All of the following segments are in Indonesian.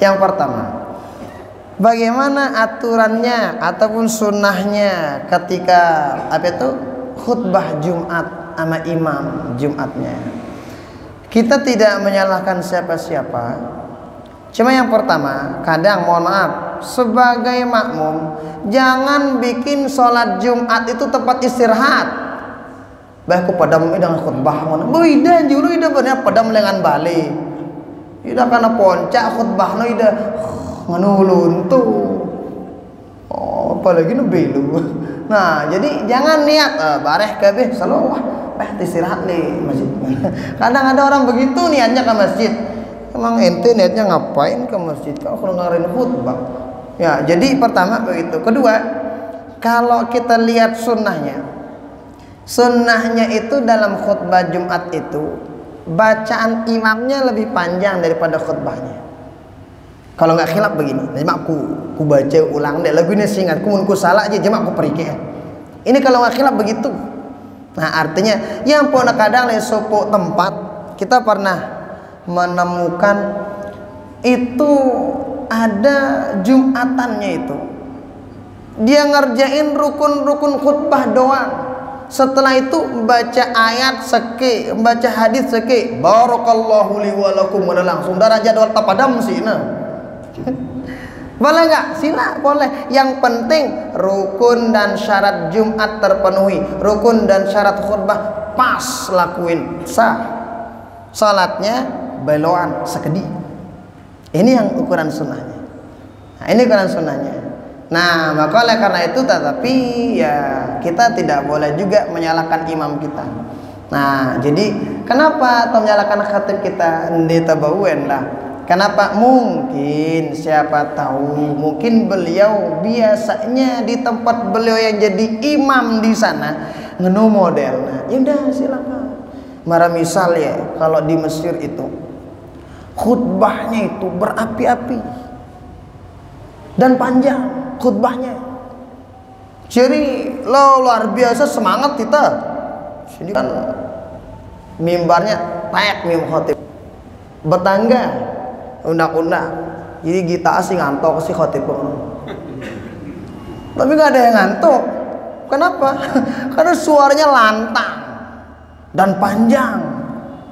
Yang pertama, bagaimana aturannya ataupun sunnahnya ketika khutbah Jumat sama imam Jumatnya. Kita tidak menyalahkan siapa-siapa. Cuma yang pertama, kadang mohon maaf, sebagai makmum jangan bikin sholat Jumat itu tempat istirahat. Baik pada dengan khutbah mana, beda julu ida benar pada melengan balik. Ida karena poncak khutbah no ida nganulun tuh. Oh, apalagi no belu. Nah, jadi jangan niat bareh kabeh salawah. Istirahat nih masjid. Kadang ada orang begitu niatnya ke masjid. Emang ente niatnya ngapain ke masjid? Kau dengerin khutbah. Ya, jadi pertama begitu. Kedua, kalau kita lihat sunnahnya itu dalam khutbah Jumat itu bacaan imamnya lebih panjang daripada khutbahnya. Kalau nggak khilaf begini, jemaah ku baca ulang deh lagu ini singkat, ku salah aja jemaah ku perike. Ini kalau nggak khilaf begitu. Nah artinya yang pun kadang di suku tempat kita pernah menemukan itu ada Jumatannya itu dia ngerjain rukun-rukun khutbah doang. Setelah itu baca ayat seke, baca hadis seke, barakallahu li wa lakum, langsung darah jadwal tapadam sih nah. Boleh nggak? Sila boleh. Yang penting rukun dan syarat Jumat terpenuhi, rukun dan syarat khutbah pas lakuin, sah. Salatnya beloan sekedi. Ini yang ukuran sunnahnya. Nah, ini ukuran sunnahnya. Nah, maka oleh karena itu tetapi ya kita tidak boleh juga menyalahkan imam kita. Nah, jadi kenapa atau menyalahkan khatib kita ditabawuen lah? Kenapa? Mungkin siapa tahu mungkin beliau biasanya di tempat beliau yang jadi imam di sana ngenu modelnya. Ya udah silakan. Mara misal ya kalau di Mesir itu khutbahnya itu berapi-api dan panjang khutbahnya. Jadi luar biasa semangat kita. Sini kan mimbarnya tayak mim khatib bertangga undang-undang, jadi kita asing ngantuk si khotib tapi nggak ada yang ngantuk. Kenapa? Karena suaranya lantang dan panjang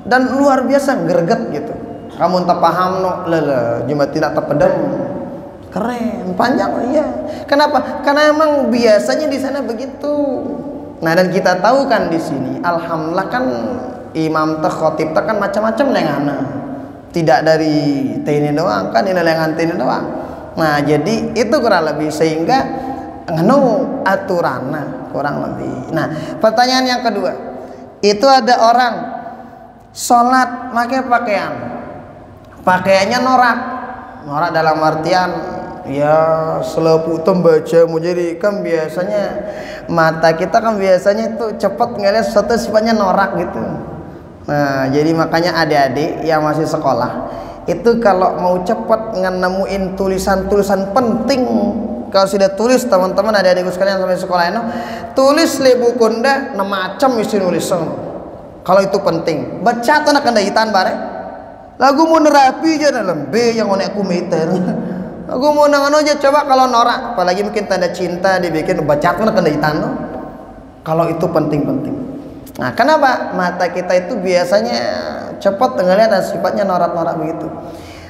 dan luar biasa greget gitu. Kamu tak paham no lele cuma tidak terpedam, keren panjang. Iya, kenapa? Karena emang biasanya di sana begitu. Nah dan kita tahu kan di sini alhamdulillah kan imam teh khotib teh kan macam-macam lengana. Tidak dari TNI doang kan, ini lengan TNI doang. Nah jadi itu kurang lebih sehingga ngenu aturana kurang lebih. Nah pertanyaan yang kedua, itu ada orang sholat pakai pakaiannya norak dalam artian ya seleputem baca mau jadi kan biasanya mata kita kan biasanya tuh cepat ngeliat sesuatu sifatnya norak gitu. Nah jadi makanya adik-adik yang masih sekolah itu kalau mau cepat nemuin tulisan-tulisan penting, kalau sudah tulis teman-teman adik-adikku sekalian sampai sekolah ini tulis lebu kunda macam isi nulisan. Kalau itu penting baca tuh nak kendaitan bare lagu mau nerapi aja lembe yang onek aku meter lagu mau nangan aja coba kalau norak apalagi mungkin tanda cinta dibikin baca tuh nak kendaitan no. Kalau itu penting-penting. Nah kenapa? Mata kita itu biasanya cepat ngelihat dan sifatnya norak-norak begitu.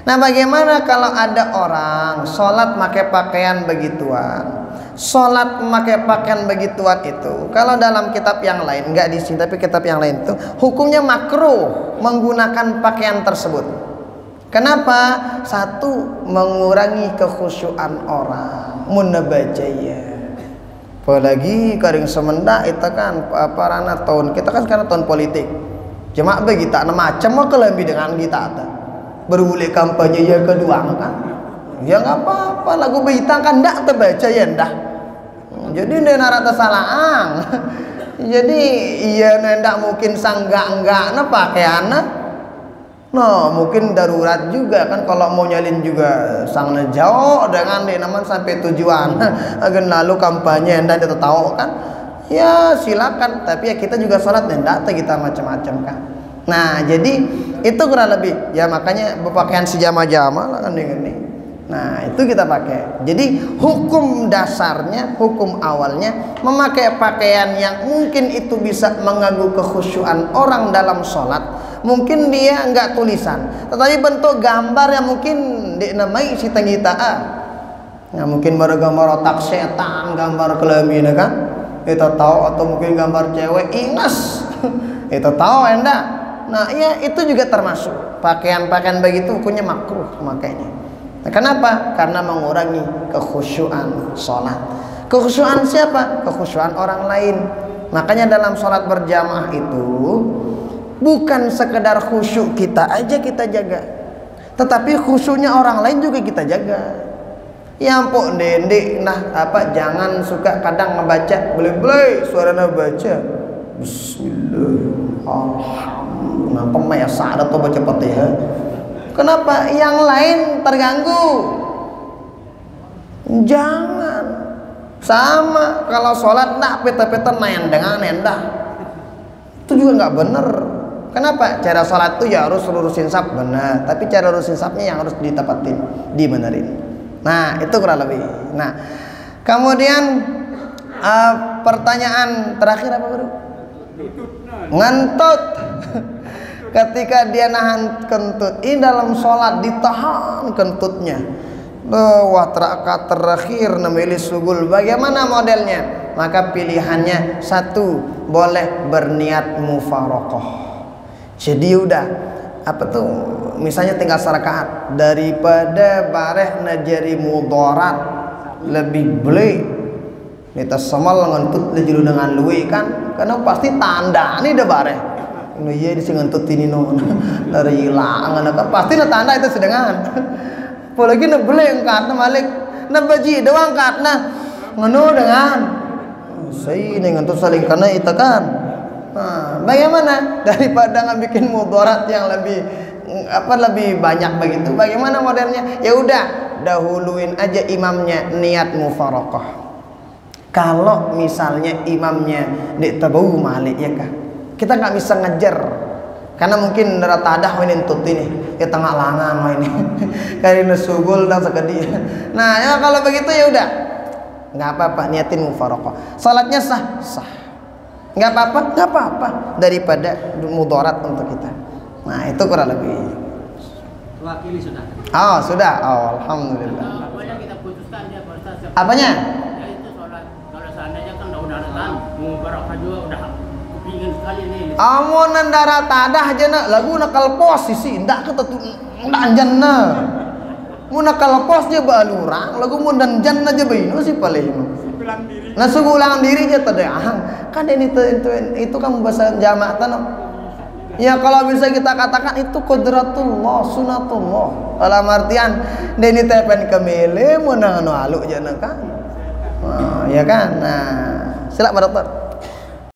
Nah bagaimana kalau ada orang sholat pakai pakaian begituan? Sholat pakai pakaian begituan itu kalau dalam kitab yang lain, enggak di sini tapi kitab yang lain itu hukumnya makruh menggunakan pakaian tersebut. Kenapa? Satu, mengurangi kekhusyuan orang munabajaya. Apalagi karing semenda itu kan rana tahun kita kan sekarang tahun politik. Cuma begitu macam mau kelebih dengan kita berulih kampanye yang kedua kan ya nggak apa-apa lagu berita kan ndak terbaca ya ndak jadi dia narata salaang jadi iya ndak mungkin sanggak-enggak nah pakaiannya no mungkin darurat juga kan kalau mau nyalin juga sang jauh dengan di naman sampai tujuan agen lalu kampanye ndak dia tahu kan ya silakan tapi ya kita juga sholat ndak kita macam-macam kan. Nah jadi Itu kurang lebih. Ya makanya berpakaian sejama-jama lah kan ini. Nah, itu kita pakai. Jadi hukum dasarnya, hukum awalnya memakai pakaian yang mungkin itu bisa mengganggu kekhusyuan orang dalam sholat. Mungkin dia enggak tulisan, tetapi bentuk gambar yang mungkin dinamai si tenggitaan. Nah, mungkin gambar otak setan, gambar kelamin kan? Itu tahu, atau mungkin gambar cewek ingas. Itu tahu enggak? Nah, iya itu juga termasuk. Pakaian-pakaian begitu hukumnya makruh makainya. Nah, kenapa? Karena mengurangi kekhusyuan sholat. Kekhusyuan siapa? Kekhusyuan orang lain. Makanya dalam sholat berjamaah itu bukan sekedar khusyuk kita aja kita jaga, tetapi khusyuknya orang lain juga kita jaga. Ya ampun dendek, nah apa, jangan suka kadang ngebaca beli-beli suaranya baca Bismillah Alhamdulillah pemaya sadat atau baca Fatihah. Kenapa? Yang lain terganggu. Jangan. Sama kalau sholat nak peta-peta nendah. Itu juga nggak bener. Kenapa? Cara sholat itu ya harus lurusin saf benar, tapi cara lurusin safnya yang harus ditepatin, dibenerin. Nah itu kurang lebih. Nah kemudian pertanyaan terakhir apa bro? Ngentut. Ketika dia nahan kentut, ini dalam sholat ditahan kentutnya. Wah, rakaat terakhir namanya sugul. Bagaimana modelnya? Maka pilihannya satu, boleh berniat mufaraqah. Jadi udah apa tuh? Misalnya tinggal serakaat, daripada bareh najari mudarat lebih beli. Nita semal ngentut lejulu dengan luwi kan? Karena pasti tanda ini udah bareh. Ini iya disengentut ini no dari hilang kan pasti na tanda itu sedengan. Apalagi na beli angkat na malik na baji doang angkat na ngono dengan saya ini ngentut saling karena itu kan. Nah, bagaimana daripada ngebikin mudarat yang lebih banyak begitu? Bagaimana modelnya? Ya udah dahuluin aja imamnya niat mufaraqah. Kalau misalnya imamnya di tabu malik ya kah? Kita nggak bisa ngejar karena mungkin darah tadah mainin tut ini ya tengah langan main ini karena sugul dan sekedi. Nah ya kalau begitu ya udah nggak apa-apa niatin mufaraqah, salatnya sah nggak apa-apa daripada mudarat untuk kita. Nah itu kurang lebih. Wakili sudah. Oh sudah, oh, alhamdulillah. Apanya kita putuskan dia Pak. Apanya? Ya itu sholat. Kalau seandainya kan udah mubarakah juga udah kepingin sekali nih. Amunan darah tadah aja nak lagu nakal posisi ndak ketetu ndak anjanna. Mun nakal pos je balurang lagu mun dan janna aja baino sih paling. Ulang diri. Nah sugu ulang diri aja tadi kan itu kan bahasa jamaah tanah. Ya kalau bisa kita katakan itu qudratullah sunatullah dalam artian deni tepen kemile mun anu aluk jana kan. Ya kan. Nah, silakan Pak Dokter.